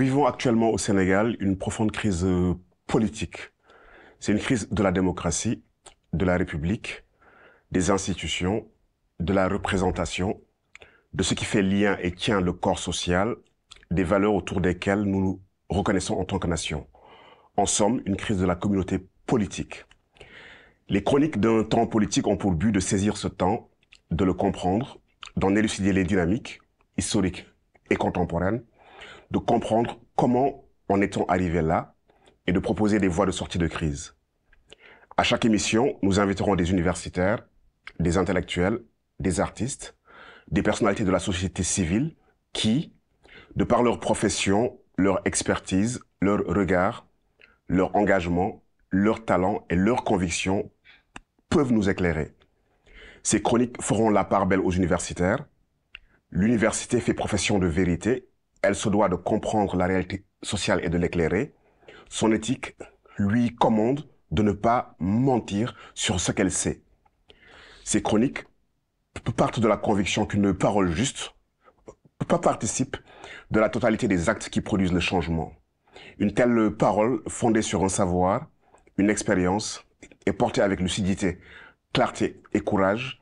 vivons actuellement au Sénégal une profonde crise politique. C'est une crise de la démocratie, de la République, des institutions, de la représentation, de ce qui fait lien et tient le corps social, des valeurs autour desquelles nous nous reconnaissons en tant que nation. En somme, une crise de la communauté politique. Les chroniques d'un temps politique ont pour but de saisir ce temps, de le comprendre, d'en élucider les dynamiques historiques et contemporaines, de comprendre comment en est-on arrivé là et de proposer des voies de sortie de crise. À chaque émission, nous inviterons des universitaires, des intellectuels, des artistes, des personnalités de la société civile qui, de par leur profession, leur expertise, leur regard, leur engagement, leur talent et leurs convictions, peuvent nous éclairer. Ces chroniques feront la part belle aux universitaires. L'université fait profession de vérité. Elle se doit de comprendre la réalité sociale et de l'éclairer. Son éthique lui commande de ne pas mentir sur ce qu'elle sait. Ces chroniques partent de la conviction qu'une parole juste participe de la totalité des actes qui produisent le changement. Une telle parole fondée sur un savoir, une expérience et portée avec lucidité, clarté et courage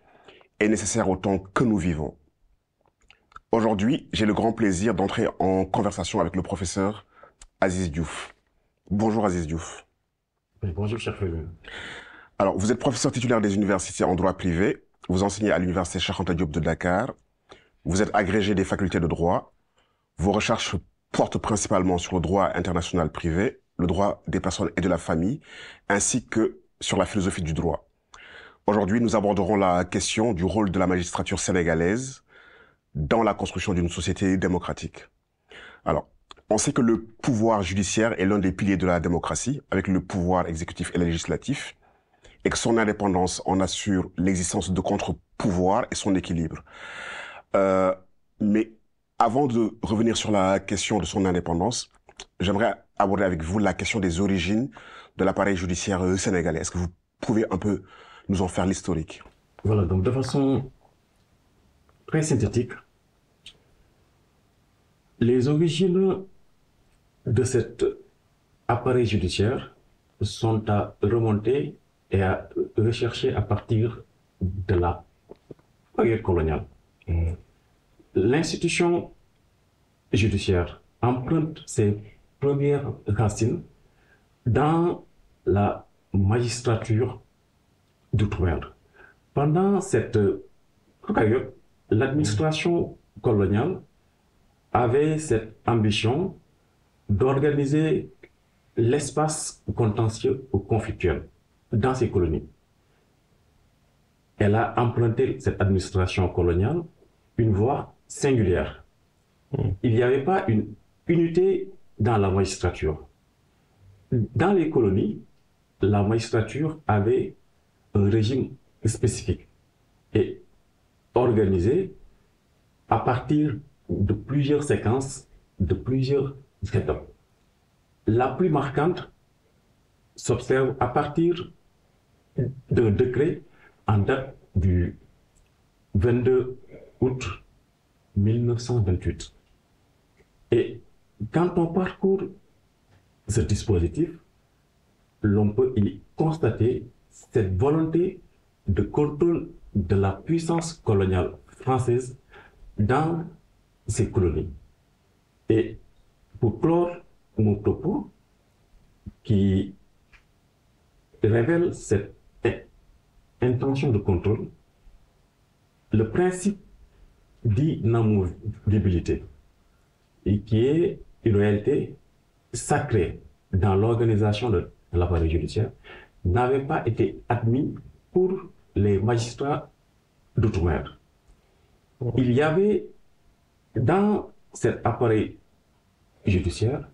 est nécessaire au temps que nous vivons. Aujourd'hui, j'ai le grand plaisir d'entrer en conversation avec le professeur Aziz Diouf. Bonjour Aziz Diouf. Oui, bonjour, cher frère. Alors, vous êtes professeur titulaire des universités en droit privé. Vous enseignez à l'université Cheikh Anta Diop de Dakar. Vous êtes agrégé des facultés de droit. Vos recherches portent principalement sur le droit international privé, le droit des personnes et de la famille, ainsi que sur la philosophie du droit. Aujourd'hui, nous aborderons la question du rôle de la magistrature sénégalaise dans la construction d'une société démocratique. Alors, on sait que le pouvoir judiciaire est l'un des piliers de la démocratie, avec le pouvoir exécutif et législatif, et que son indépendance en assure l'existence de contre-pouvoirs et son équilibre. Mais avant de revenir sur la question de son indépendance, j'aimerais aborder avec vous la question des origines de l'appareil judiciaire sénégalais. Est-ce que vous pouvez un peu nous en faire l'historique? Voilà, donc de façon très synthétique, les origines de cet appareil judiciaire sont à remonter et à rechercher à partir de la période coloniale. L'institution judiciaire emprunte ses premières racines dans la magistrature d'outre-mer. Pendant cette période, l'administration coloniale avait cette ambition d'organiser l'espace contentieux ou conflictuel dans ces colonies. Elle a emprunté, cette administration coloniale, une voie singulière. Il n'y avait pas une unité dans la magistrature. Dans les colonies, la magistrature avait un régime spécifique et organisé à partir de plusieurs séquences, de plusieurs étapes. La plus marquante s'observe à partir d'un décret en date du 22 août 1928. Et quand on parcourt ce dispositif, l'on peut y constater cette volonté de contrôle de la puissance coloniale française dans ces colonies. Et pour clore mon propos, qui révèle cette intention de contrôle, le principe d'inamovibilité, et qui est une réalité sacrée dans l'organisation de l'appareil judiciaire, n'avait pas été admis pour les magistrats d'outre-mer. Il y avait dans cet appareil judiciaire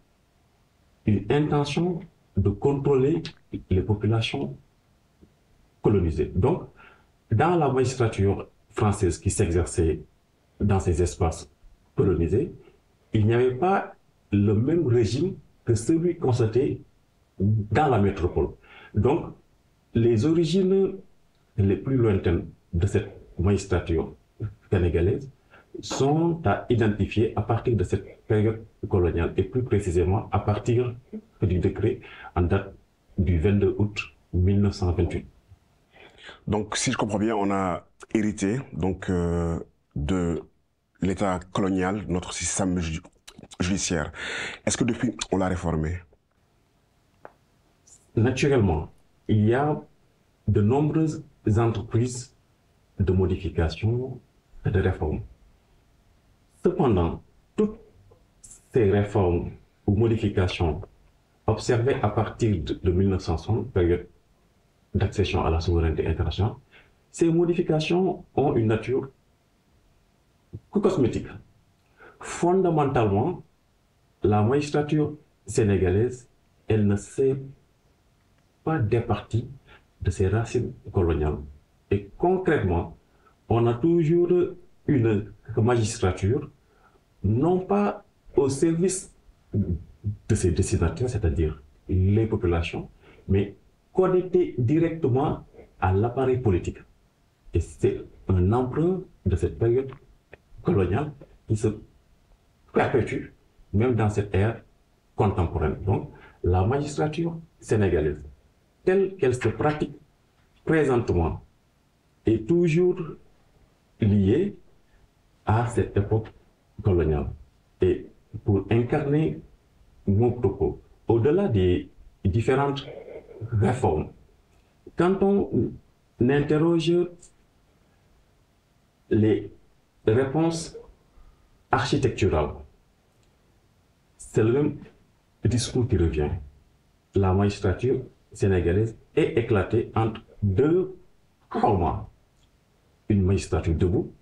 une intention de contrôler les populations colonisées. Donc, dans la magistrature française qui s'exerçait dans ces espaces colonisés, il n'y avait pas le même régime que celui constaté dans la métropole. Donc, les origines les plus lointaines de cette magistrature sénégalaise sont à identifier à partir de cette période coloniale et plus précisément à partir du décret en date du 22 août 1928. Donc, si je comprends bien, on a hérité donc de l'État colonial, notre système judiciaire. Est-ce que depuis, on l'a réformé? Naturellement, il y a de nombreuses entreprises de modification et de réforme. Cependant, toutes ces réformes ou modifications observées à partir de 1960, période d'accession à la souveraineté internationale, ces modifications ont une nature cosmétique. Fondamentalement, la magistrature sénégalaise, elle ne s'est pas départie de ses racines coloniales. Et concrètement, on a toujours une magistrature, non pas au service de ses destinataires, c'est-à-dire les populations, mais connectée directement à l'appareil politique. Et c'est un emprunt de cette période coloniale qui se perpétue même dans cette ère contemporaine. Donc, la magistrature sénégalaise, telle qu'elle se pratique présentement, est toujours liée à cette époque coloniale. Et pour incarner mon propos, au-delà des différentes réformes, quand on interroge les réponses architecturales, c'est le même discours qui revient. La magistrature sénégalaise est éclatée entre deux formats. Une magistrature debout,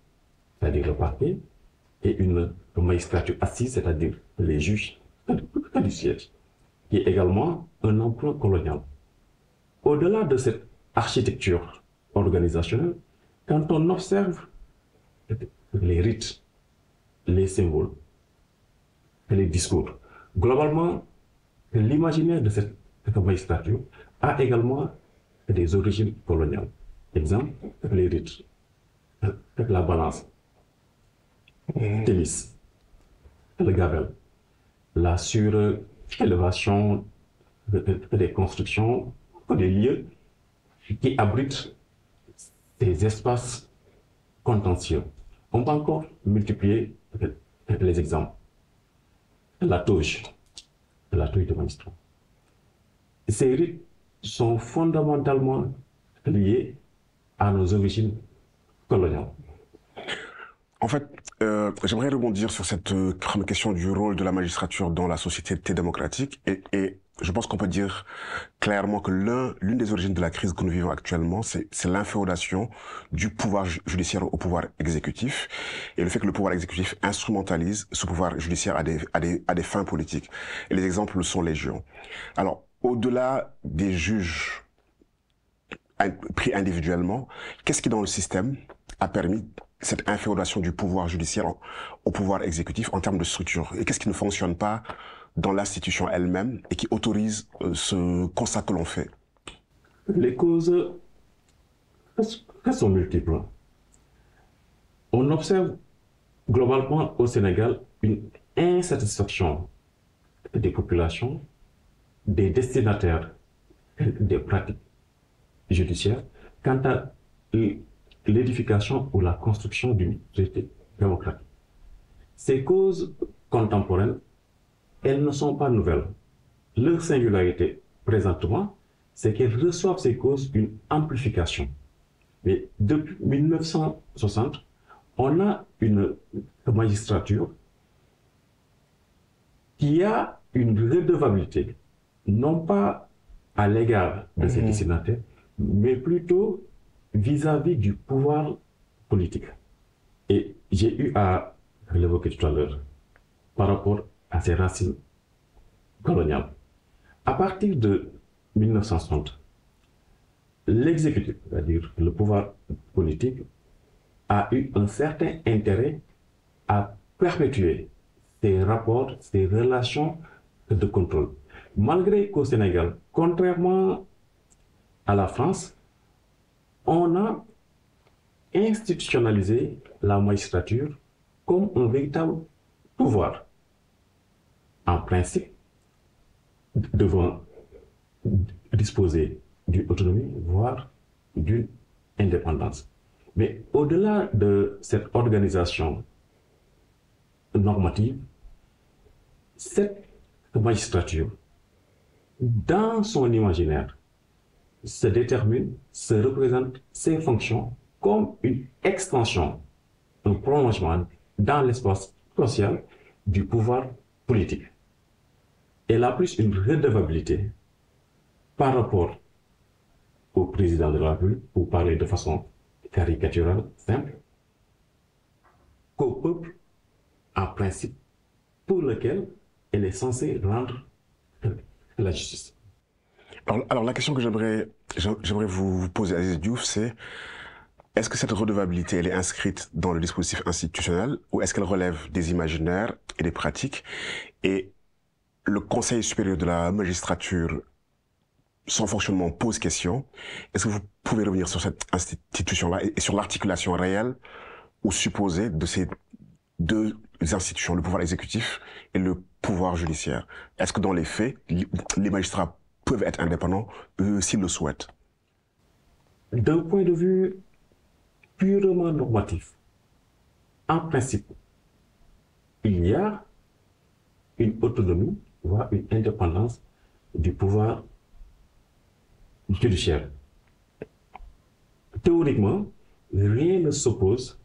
c'est-à-dire le parquet, et une magistrature assise, c'est-à-dire les juges du siège, qui est également un emprunt colonial. Au-delà de cette architecture organisationnelle, quand on observe les rites, les symboles, les discours, globalement, l'imaginaire de cette magistrature a également des origines coloniales. Exemple, les rites, la balance, Thémis, le gavel, la surélévation des constructions, des lieux qui abritent des espaces contentieux. On peut encore multiplier les exemples. La toge de magistrat. Ces rites sont fondamentalement liés à nos origines coloniales. En fait, j'aimerais rebondir sur cette question du rôle de la magistrature dans la société démocratique et je pense qu'on peut dire clairement que l'une des origines de la crise que nous vivons actuellement, c'est l'inféodation du pouvoir judiciaire au pouvoir exécutif et le fait que le pouvoir exécutif instrumentalise ce pouvoir judiciaire à des fins politiques. Et les exemples sont légion. Alors, au-delà des juges pris individuellement, qu'est-ce qui dans le système a permis cette inféodation du pouvoir judiciaire au pouvoir exécutif en termes de structure? Et qu'est-ce qui ne fonctionne pas dans l'institution elle-même et qui autorise ce constat que l'on fait? Les causes sont multiples. On observe globalement au Sénégal une insatisfaction des populations, des destinataires des pratiques judiciaires quant à l'édification ou la construction d'une société démocratique. Ces causes contemporaines, elles ne sont pas nouvelles. Leur singularité présentement, c'est qu'elles reçoivent ces causes une amplification. Mais depuis 1960, on a une magistrature qui a une redevabilité, non pas à l'égard de ses destinataires, mais plutôt vis-à-vis du pouvoir politique. Et j'ai eu à l'évoquer tout à l'heure par rapport à ses racines coloniales. À partir de 1960, l'exécutif, c'est-à-dire le pouvoir politique, a eu un certain intérêt à perpétuer ces rapports, ces relations de contrôle. Malgré qu'au Sénégal, contrairement à la France, on a institutionnalisé la magistrature comme un véritable pouvoir, en principe, devant disposer d'une autonomie, voire d'une indépendance. Mais au-delà de cette organisation normative, cette magistrature, dans son imaginaire, se détermine, se représente ses fonctions comme une extension, un prolongement dans l'espace social du pouvoir politique. Elle a plus une redevabilité par rapport au président de la République, pour parler de façon caricaturale, simple, qu'au peuple, en principe, pour lequel elle est censée rendre la justice. Alors la question que j'aimerais vous poser, Aziz Diouf, c'est est-ce que cette redevabilité, elle est inscrite dans le dispositif institutionnel ou est-ce qu'elle relève des imaginaires et des pratiques? Et le Conseil supérieur de la magistrature, son fonctionnement pose question. Est-ce que vous pouvez revenir sur cette institution-là et sur l'articulation réelle ou supposée de ces deux institutions, le pouvoir exécutif et le pouvoir judiciaire? Est-ce que dans les faits, les magistrats peuvent être indépendants s'ils le souhaitent? D'un point de vue purement normatif, en principe, il y a une autonomie, voire une indépendance du pouvoir judiciaire. Théoriquement, rien ne s'oppose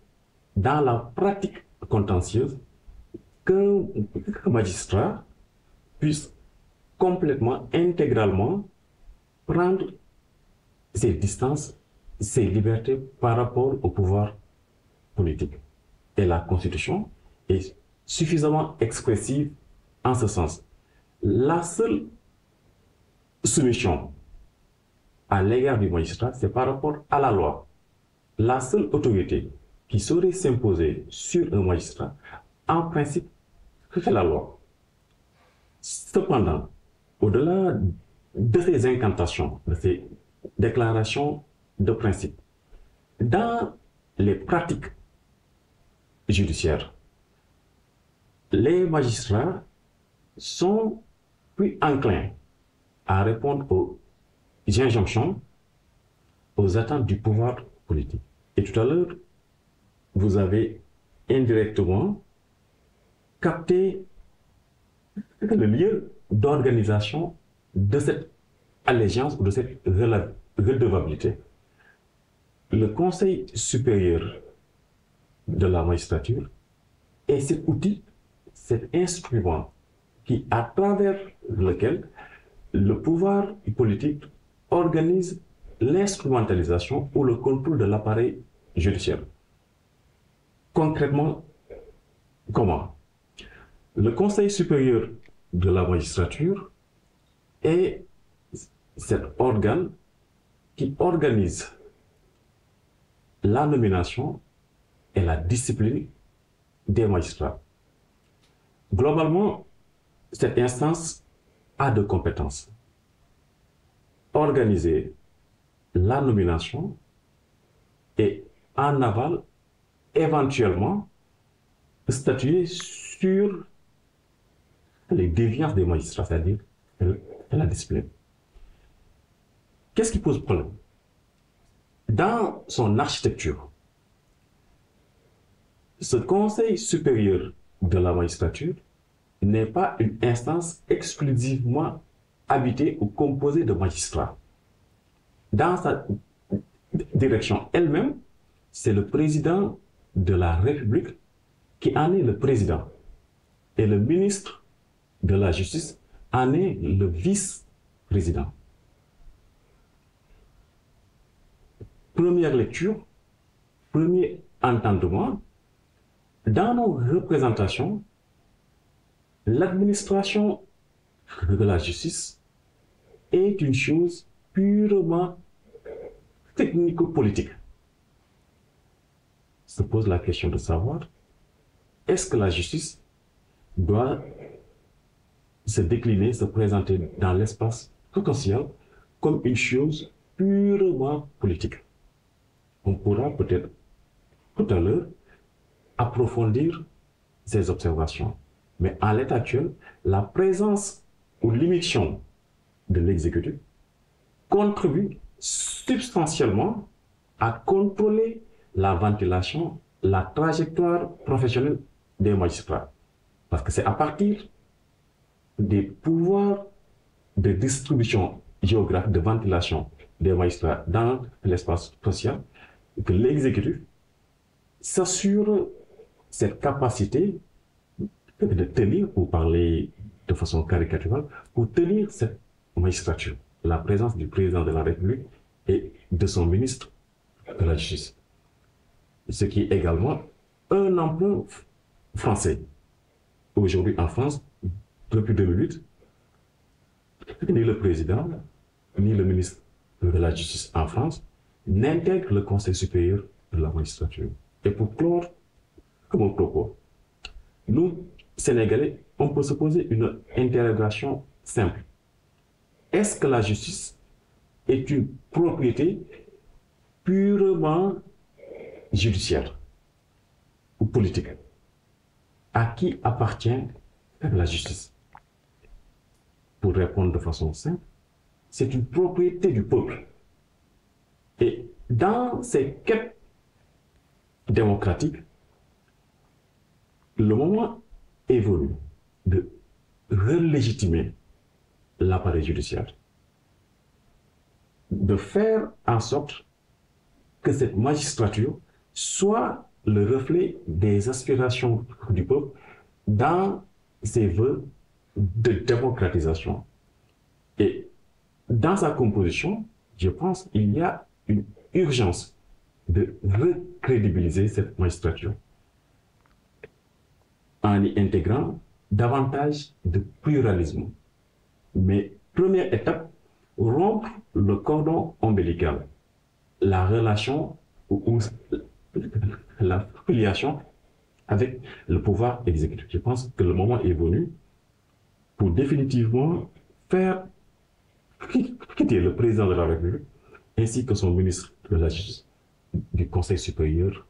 dans la pratique contentieuse qu'un magistrat puisse complètement, intégralement prendre ses distances, ses libertés par rapport au pouvoir politique. Et la Constitution est suffisamment expressive en ce sens. La seule soumission à l'égard du magistrat, c'est par rapport à la loi. La seule autorité qui saurait s'imposer sur un magistrat, en principe, c'est la loi. Cependant, au-delà de ces incantations, de ces déclarations de principe, dans les pratiques judiciaires, les magistrats sont plus enclins à répondre aux injonctions, aux attentes du pouvoir politique. Et tout à l'heure, vous avez indirectement capté le lieu d'organisation de cette allégeance ou de cette redevabilité. Le Conseil supérieur de la magistrature est cet outil, cet instrument qui, à travers lequel le pouvoir politique organise l'instrumentalisation ou le contrôle de l'appareil judiciaire. Concrètement, comment? Le Conseil supérieur de la magistrature est cet organe qui organise la nomination et la discipline des magistrats. Globalement, cette instance a deux compétences. Organiser la nomination et en aval, éventuellement, statuer sur les déviances des magistrats, c'est-à-dire la discipline. Qu'est-ce qui pose problème? Dans son architecture, ce Conseil supérieur de la magistrature n'est pas une instance exclusivement habitée ou composée de magistrats. Dans sa direction elle-même, c'est le président de la République qui en est le président. Et le ministre de la Justice en est le vice-président. Première lecture, premier entendement, dans nos représentations, l'administration de la justice est une chose purement technico-politique. Se pose la question de savoir, est-ce que la justice doit se décliner, se présenter dans l'espace social comme une chose purement politique? On pourra peut-être tout à l'heure approfondir ces observations. Mais en l'état actuel, la présence ou l'émission de l'exécutif contribue substantiellement à contrôler la ventilation, la trajectoire professionnelle des magistrats. Parce que c'est à partir des pouvoirs de distribution géographique, de ventilation des magistrats dans l'espace social que l'exécutif s'assure cette capacité de tenir, pour parler de façon caricaturale, pour tenir cette magistrature, la présence du président de la République et de son ministre de la Justice. Ce qui est également un emprunt français. Aujourd'hui en France, depuis 2008, ni le président, ni le ministre de la Justice en France n'intègrent le Conseil supérieur de la magistrature. Et pour clore mon propos, nous, Sénégalais, on peut se poser une interrogation simple. Est-ce que la justice est une propriété purement judiciaire ou politique? À qui appartient la justice? Pour répondre de façon simple, c'est une propriété du peuple. Et dans ces quêtes démocratiques, le moment est venu de relégitimer l'appareil judiciaire, de faire en sorte que cette magistrature soit le reflet des aspirations du peuple dans ses vœux de démocratisation. Et dans sa composition, je pense qu'il y a une urgence de recrédibiliser cette magistrature en y intégrant davantage de pluralisme. Mais première étape, rompre le cordon ombilical, la relation ou la filiation avec le pouvoir exécutif. Je pense que le moment est venu pour définitivement faire quitter le président de la République ainsi que son ministre de la Justice du Conseil supérieur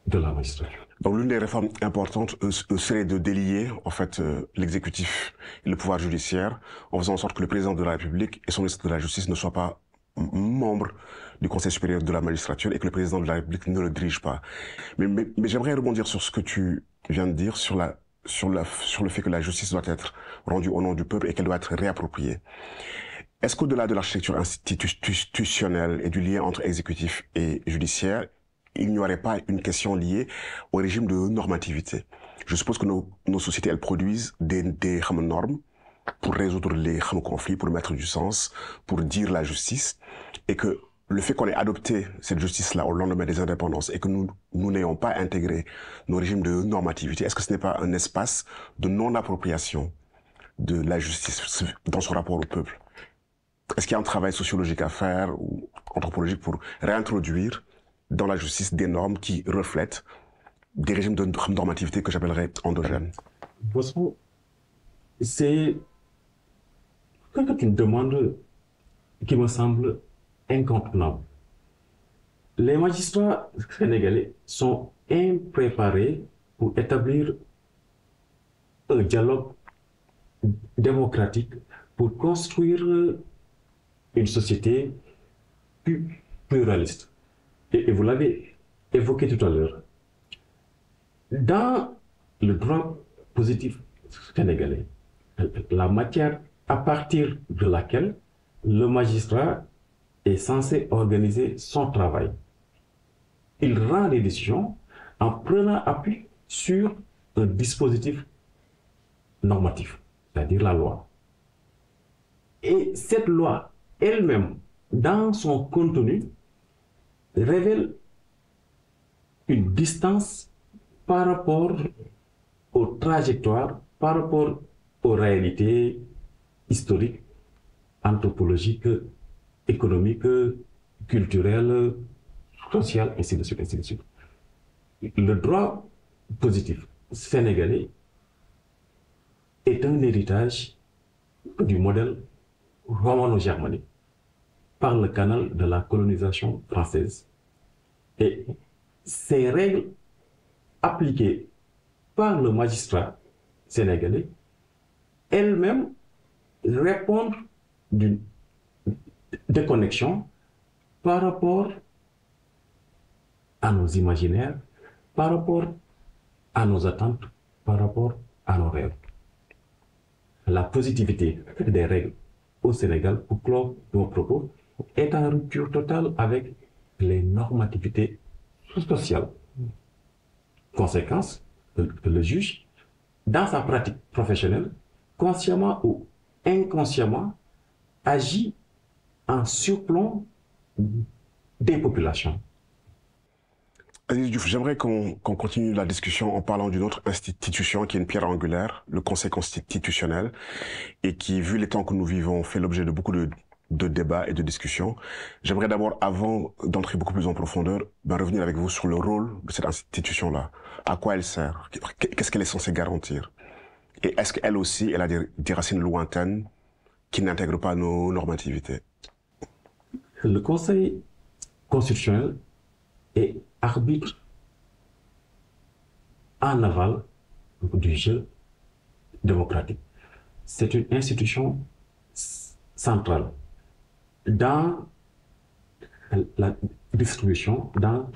de la magistrature. Donc l'une des réformes importantes serait de délier en fait l'exécutif et le pouvoir judiciaire en faisant en sorte que le président de la République et son ministre de la Justice ne soient pas membres du Conseil supérieur de la magistrature et que le président de la République ne le dirige pas. Mais j'aimerais rebondir sur ce que tu viens de dire sur le fait que la justice doit être rendue au nom du peuple et qu'elle doit être réappropriée. Est-ce qu'au-delà de l'architecture institutionnelle et du lien entre exécutif et judiciaire, il n'y aurait pas une question liée au régime de normativité? Je suppose que nos sociétés, elles produisent des normes pour résoudre les conflits, pour mettre du sens, pour dire la justice, et que le fait qu'on ait adopté cette justice-là au lendemain des indépendances et que nous n'ayons pas intégré nos régimes de normativité, est-ce que ce n'est pas un espace de non-appropriation de la justice dans son rapport au peuple? Est-ce qu'il y a un travail sociologique à faire ou anthropologique pour réintroduire dans la justice des normes qui reflètent des régimes de normativité que j'appellerais endogènes? Bosson, c'est une demande qui me semble incontournable. Les magistrats sénégalais sont impréparés pour établir un dialogue démocratique, pour construire une société plus pluraliste. Et vous l'avez évoqué tout à l'heure. Dans le droit positif sénégalais, la matière à partir de laquelle le magistrat est censé organiser son travail. Il rend les décisions en prenant appui sur un dispositif normatif, c'est-à-dire la loi. Et cette loi elle-même, dans son contenu, révèle une distance par rapport aux trajectoires, par rapport aux réalités historiques, anthropologiques, économiques, culturelles, sociales, ainsi de suite, ainsi de suite. Le droit positif sénégalais est un héritage du modèle romano-germanique par le canal de la colonisation française. Et ces règles appliquées par le magistrat sénégalais, elles-mêmes répondent d'une déconnexion par rapport à nos imaginaires, par rapport à nos attentes, par rapport à nos rêves. La positivité des règles au Sénégal, pour clore nos propos, est en rupture totale avec les normativités sociales. Conséquence, le juge, dans sa pratique professionnelle, consciemment ou inconsciemment, agit en surplomb des populations. Aziz Diouf, j'aimerais qu'on continue la discussion en parlant d'une autre institution qui est une pierre angulaire, le Conseil constitutionnel, et qui, vu les temps que nous vivons, fait l'objet de beaucoup de débats et de discussions. J'aimerais d'abord, avant d'entrer beaucoup plus en profondeur, revenir avec vous sur le rôle de cette institution-là. À quoi elle sert? Qu'est-ce qu'elle est censée garantir? Et est-ce qu'elle aussi, elle a des racines lointaines qui n'intègrent pas nos normativités? Le Conseil constitutionnel est arbitre en aval du jeu démocratique. C'est une institution centrale dans la distribution, dans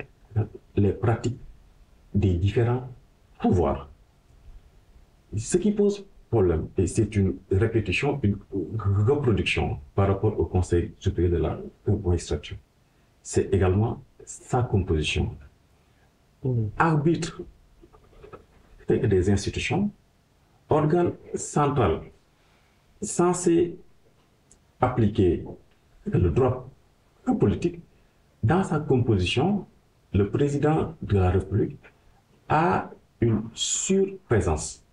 les pratiques des différents pouvoirs. Ce qui pose problème, et c'est une répétition, une reproduction par rapport au Conseil supérieur de la magistrature, c'est également sa composition. Arbitre des institutions, organe central censé appliquer le droit politique, dans sa composition, le président de la République a une surprésence.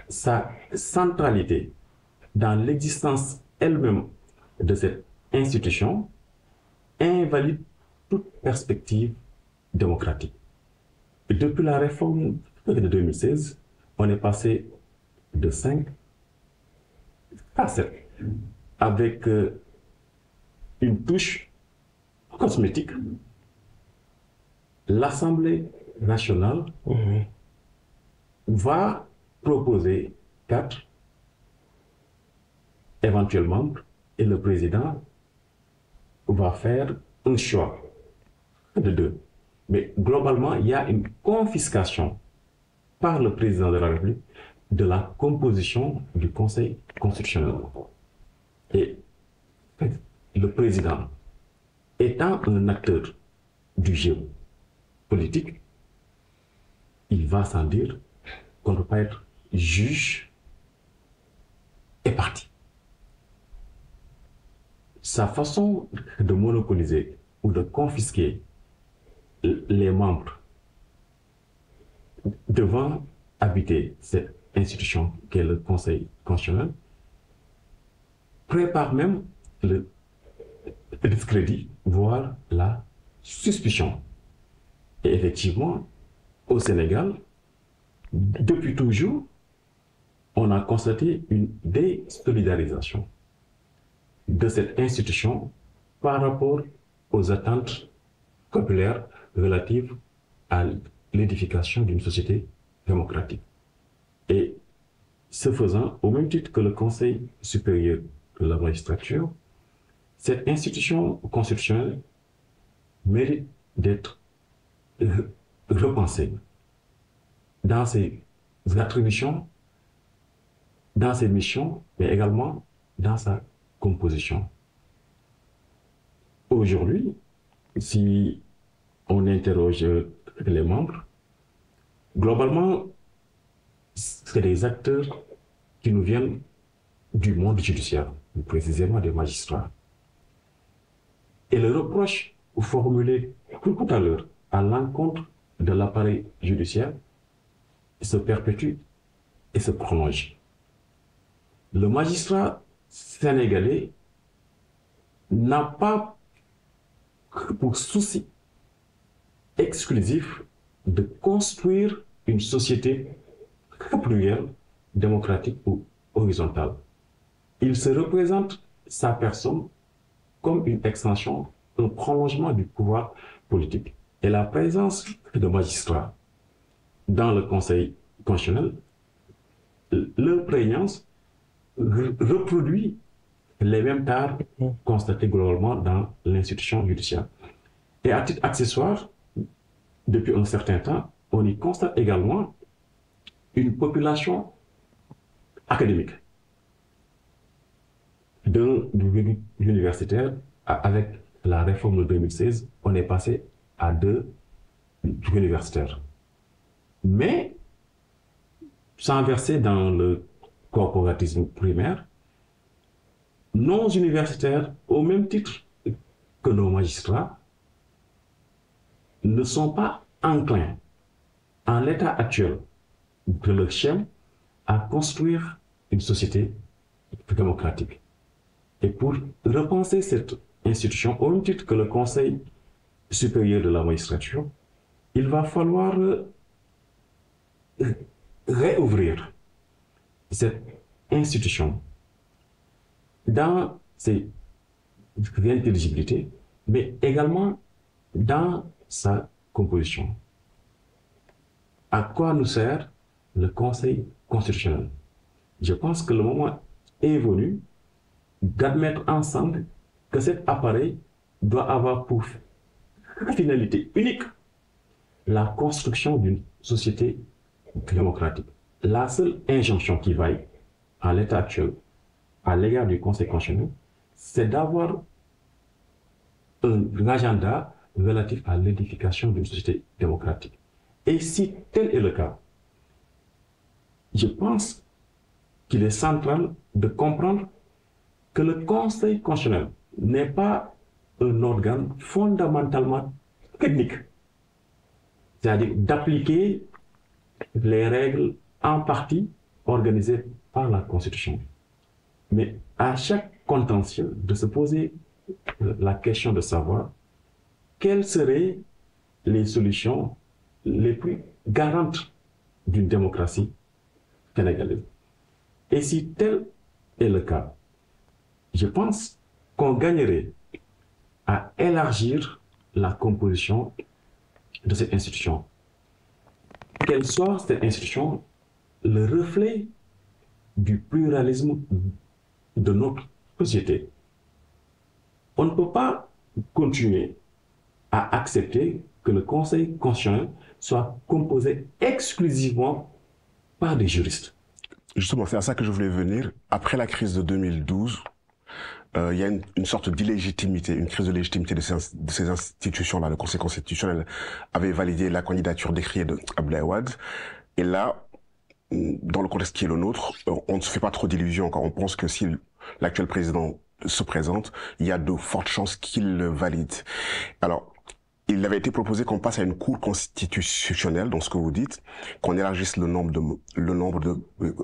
Sa centralité dans l'existence elle-même de cette institution invalide toute perspective démocratique. Et depuis la réforme de 2016, on est passé de 5 à 7, avec une touche cosmétique. L'Assemblée nationale va proposer 4 éventuellement, et le président va faire un choix de 2. Mais globalement, il y a une confiscation par le président de la République de la composition du Conseil constitutionnel. Et le président, étant un acteur du jeu politique, il va sans dire qu'on ne peut pas être juge et parti. Sa façon de monopoliser ou de confisquer les membres devant habiter cette institution qu'est le Conseil constitutionnel prépare même le discrédit, voire la suspicion. Et effectivement, au Sénégal, depuis toujours, on a constaté une désolidarisation de cette institution par rapport aux attentes populaires relatives à l'édification d'une société démocratique. Et ce faisant, au même titre que le Conseil supérieur de la magistrature, cette institution constitutionnelle mérite d'être repensée dans ses attributions, dans ses missions, mais également dans sa composition. Aujourd'hui, si on interroge les membres, globalement, c'est des acteurs qui nous viennent du monde judiciaire, précisément des magistrats. Et le reproche formulé tout à l'heure à l'encontre de l'appareil judiciaire se perpétue et se prolonge. Le magistrat sénégalais n'a pas pour souci exclusif de construire une société plurielle, démocratique ou horizontale. Il se représente sa personne comme une extension, un prolongement du pouvoir politique. Et la présence de magistrats dans le Conseil constitutionnel, leur prégnance reproduit les mêmes tares constatées globalement dans l'institution judiciaire. Et à titre accessoire, depuis un certain temps, on y constate également une population académique d'un universitaire. Avec la réforme de 2016, on est passé à 2 universitaires. Mais, sans verser dans le corporatisme primaire, nos universitaires, au même titre que nos magistrats, ne sont pas enclins, en l'état actuel de leur schéma, à construire une société démocratique. Et pour repenser cette institution, au même titre que le Conseil supérieur de la magistrature, il va falloir réouvrir cette institution dans ses intelligibilités, mais également dans sa composition. À quoi nous sert le Conseil constitutionnel? Je pense que le moment est venu d'admettre ensemble que cet appareil doit avoir pour finalité unique la construction d'une société démocratique. La seule injonction qui vaille à l'état actuel à l'égard du Conseil constitutionnel, c'est d'avoir un agenda relatif à l'édification d'une société démocratique. Et si tel est le cas, je pense qu'il est central de comprendre que le Conseil constitutionnel n'est pas un organe fondamentalement technique, c'est-à-dire d'appliquer les règles en partie organisées par la Constitution. Mais à chaque contentieux, de se poser la question de savoir quelles seraient les solutions les plus garantes d'une démocratie sénégalaise. Et si tel est le cas, je pense qu'on gagnerait à élargir la composition de cette institution. Qu'elle soit, cette institution, le reflet du pluralisme de notre société. On ne peut pas continuer à accepter que le Conseil constitutionnel soit composé exclusivement par des juristes. Justement, c'est à ça que je voulais venir. Après la crise de 2012, il y a une sorte d'illégitimité, une crise de légitimité de ces institutions-là. Le Conseil constitutionnel avait validé la candidature décriée de Abdoulaye Wade. Et là, dans le contexte qui est le nôtre, on ne se fait pas trop d'illusions quand on pense que si l'actuel président se présente, il y a de fortes chances qu'il le valide. Alors, il avait été proposé qu'on passe à une cour constitutionnelle, donc ce que vous dites, qu'on élargisse le nombre de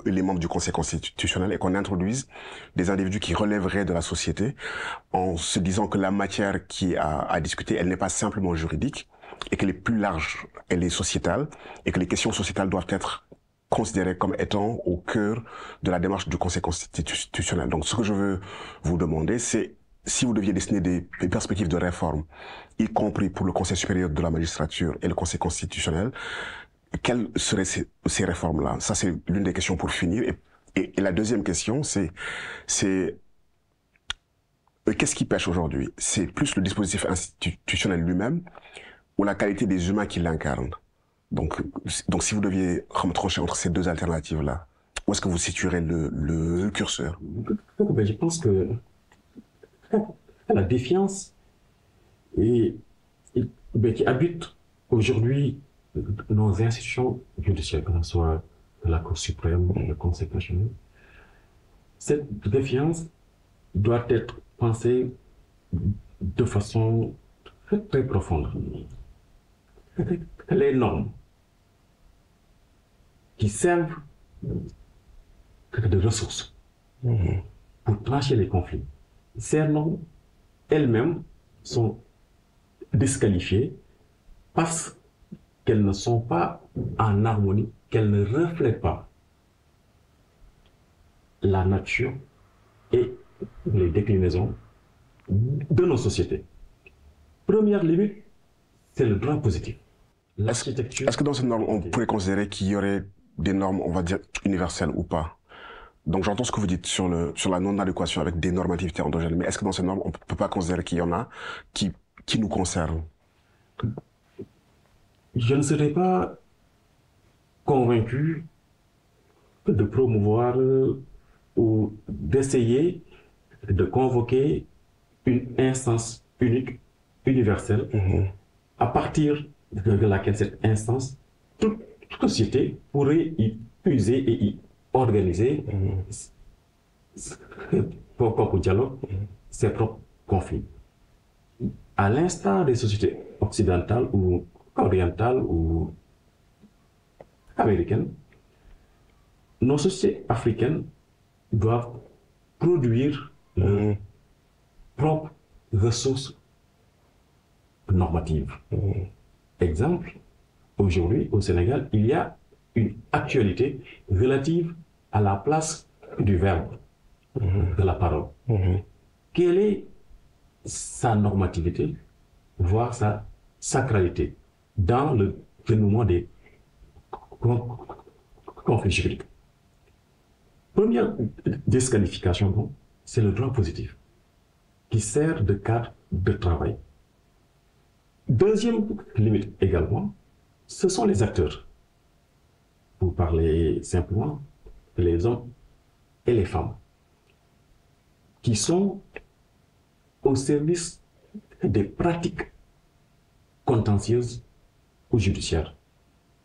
les membres du Conseil constitutionnel et qu'on introduise des individus qui relèveraient de la société en se disant que la matière qui a à discuter, elle n'est pas simplement juridique et qu'elle est plus large, elle est sociétale et que les questions sociétales doivent être considérées comme étant au cœur de la démarche du Conseil constitutionnel. Donc ce que je veux vous demander, c'est si vous deviez dessiner des perspectives de réforme, y compris pour le Conseil supérieur de la magistrature et le Conseil constitutionnel, quelles seraient ces réformes-là? Ça, c'est l'une des questions pour finir. Et la deuxième question, c'est qu'est-ce qui pêche aujourd'hui? C'est plus le dispositif institutionnel lui-même ou la qualité des humains qui l'incarnent? Donc si vous deviez trancher entre ces deux alternatives-là, où est-ce que vous situerez le curseur? Je pense que la défiance qui habite aujourd'hui nos institutions judiciaires, que ce soit la Cour suprême, le Conseil constitutionnel, cette défiance doit être pensée de façon très profonde. Les normes qui servent de ressources pour trancher les conflits, ces normes elles-mêmes sont disqualifiées parce qu'elles ne sont pas en harmonie, qu'elles ne reflètent pas la nature et les déclinaisons de nos sociétés. Première limite, c'est le droit positif. l'architecture... Est-ce que dans ces normes, on pourrait considérer qu'il y aurait des normes, on va dire, universelles ou pas? Donc j'entends ce que vous dites sur la non-adéquation avec des normativités endogènes, mais est-ce que dans ces normes, on peut pas considérer qu'il y en a qui nous concernent? Je ne serais pas convaincu de promouvoir ou d'essayer de convoquer une instance unique, universelle, à partir de laquelle cette instance, toute société pourrait y puiser et y organiser ses propres dialogues, ses propres conflits. À l'instar des sociétés occidentales ou orientales ou américaines, nos sociétés africaines doivent produire leurs propres ressources normatives. Exemple, aujourd'hui au Sénégal, il y a une actualité relative à la place du verbe, de la parole. Quelle est sa normativité, voire sa sacralité dans le dénouement des conflits juridiques? Première disqualification, donc, c'est le droit positif, qui sert de cadre de travail. Deuxième limite également, ce sont les acteurs. Pour parler simplement, les hommes et les femmes, qui sont au service des pratiques contentieuses ou judiciaires.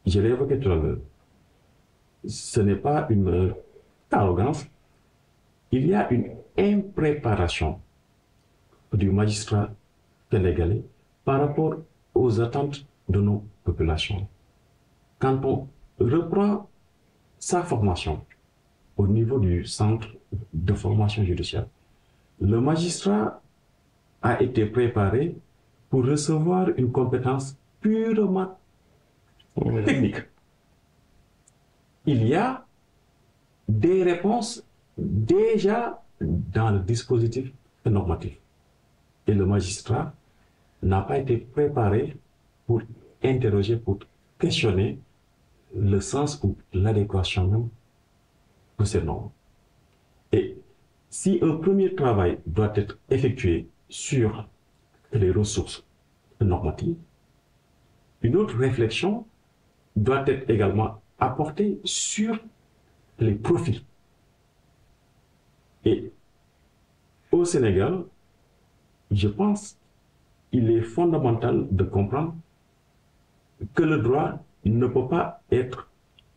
Je l'ai évoqué tout à l'heure. Ce n'est pas une arrogance. Il y a une impréparation du magistrat sénégalais par rapport aux attentes de nos populations. Quand on reprend sa formation au niveau du centre de formation judiciaire, le magistrat a été préparé pour recevoir une compétence purement technique. Il y a des réponses déjà dans le dispositif normatif. Et le magistrat n'a pas été préparé pour interroger, pour questionner le sens ou l'adéquation même de ces normes. Et si un premier travail doit être effectué sur les ressources normatives, une autre réflexion doit être également apportée sur les profils. Et au Sénégal, je pense qu'il est fondamental de comprendre que le droit ne peut pas être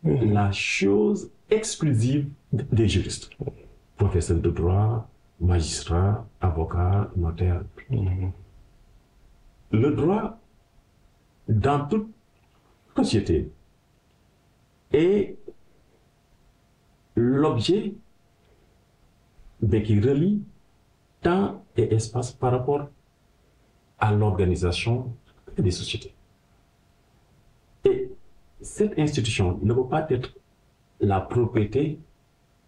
la chose exclusive des juristes. Professeurs de droit, magistrats, avocats, notaires. Le droit, dans toute société, est l'objet qui relie temps et espace par rapport à l'organisation des sociétés. Et cette institution ne peut pas être la propriété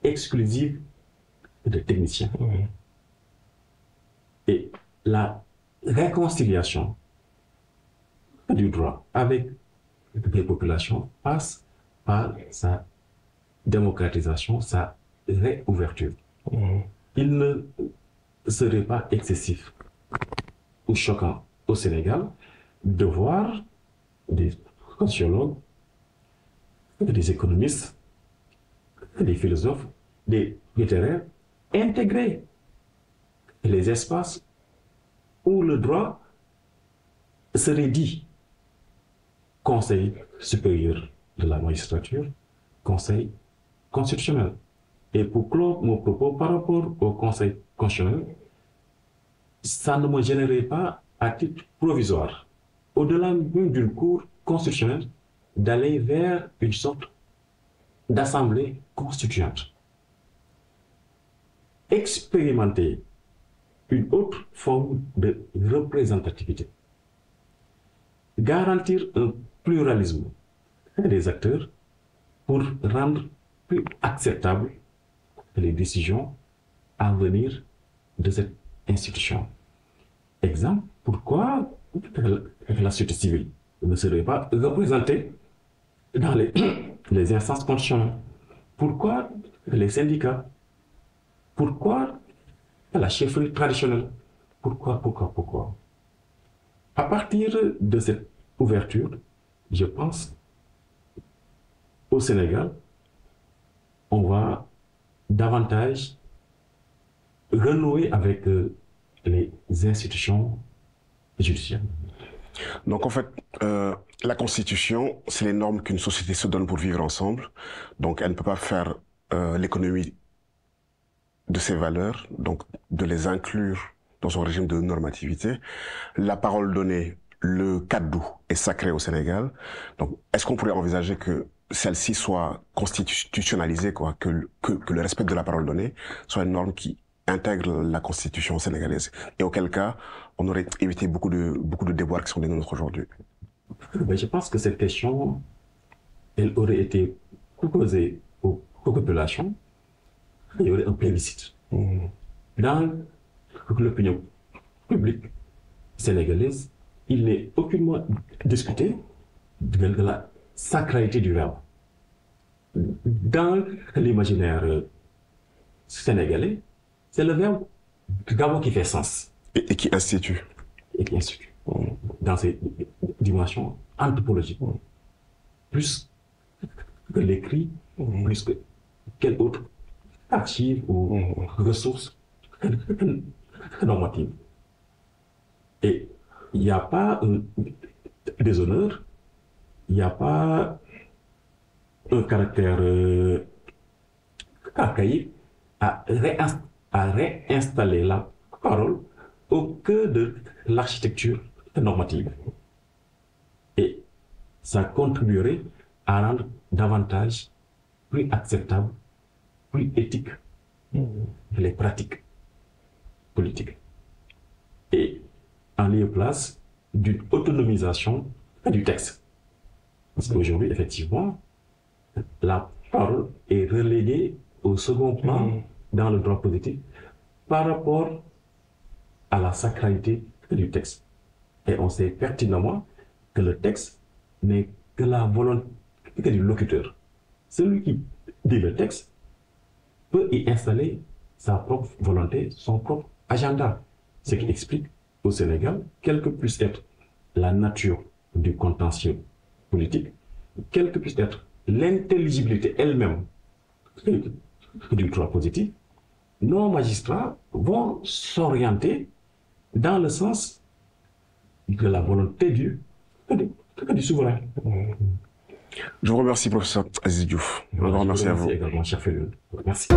exclusive de techniciens. Et la réconciliation du droit avec les populations passe par sa démocratisation, sa réouverture. Il ne serait pas excessif ou choquant au Sénégal de voir des sociologues, des économistes, des philosophes, des littéraires intégrer les espaces où le droit serait dit Conseil supérieur de la magistrature, Conseil constitutionnel. Et pour clore mon propos par rapport au Conseil constitutionnel, ça ne me gênerait pas à titre provisoire, au-delà même d'une cour constitutionnelle, d'aller vers une sorte d'assemblée constituante. Expérimenter une autre forme de représentativité. Garantir un pluralisme des acteurs pour rendre plus acceptables les décisions à venir de cette institution. Exemple, pourquoi la société civile ne seraient pas représentés dans les instances constitutionnelles? Pourquoi les syndicats? Pourquoi la chefferie traditionnelle? Pourquoi? À partir de cette ouverture, je pense, au Sénégal, on va davantage renouer avec les institutions judiciaires. Donc en fait, la Constitution, c'est les normes qu'une société se donne pour vivre ensemble. Donc elle ne peut pas faire l'économie de ses valeurs, donc de les inclure dans son régime de normativité. La parole donnée, le cadeau est sacré au Sénégal. Donc est-ce qu'on pourrait envisager que celle-ci soit constitutionnalisée, quoi, que le respect de la parole donnée soit une norme qui intègre la Constitution sénégalaise, et auquel cas on aurait évité beaucoup de déboires qui sont les nôtres aujourd'hui? Ben, je pense que cette question, elle aurait été posée aux populations. Il y aurait un plébiscite. Dans l'opinion publique sénégalaise, il n'est aucunement discuté de la sacralité du verbe. Dans l'imaginaire sénégalais, c'est le verbe d'abord qui fait sens. Et qui institue. Et qui institue. Dans ses dimensions anthropologiques. Plus que l'écrit, plus que quelle autre archive ou ressources normatives. Et il n'y a pas un déshonneur, il n'y a pas un caractère archaïque à réinstaller la parole au cœur de l'architecture normative. Et ça contribuerait à rendre davantage plus acceptable, plus éthique les pratiques politiques. Et en lieu place d'une autonomisation du texte. Parce qu'aujourd'hui, effectivement, la parole est reléguée au second plan dans le droit positif par rapport à la sacralité du texte. Et on sait pertinemment que le texte n'est que la volonté du locuteur. Celui qui dit le texte peut y installer sa propre volonté, son propre agenda. Ce qui explique au Sénégal, quelle que puisse être la nature du contentieux politique, quelle que puisse être l'intelligibilité elle-même du droit positif, nos magistrats vont s'orienter dans le sens de la volonté du souverain. Je vous remercie, professeur Aziz Diouf. Je vous remercie à vous. Également, cher Félix. Merci.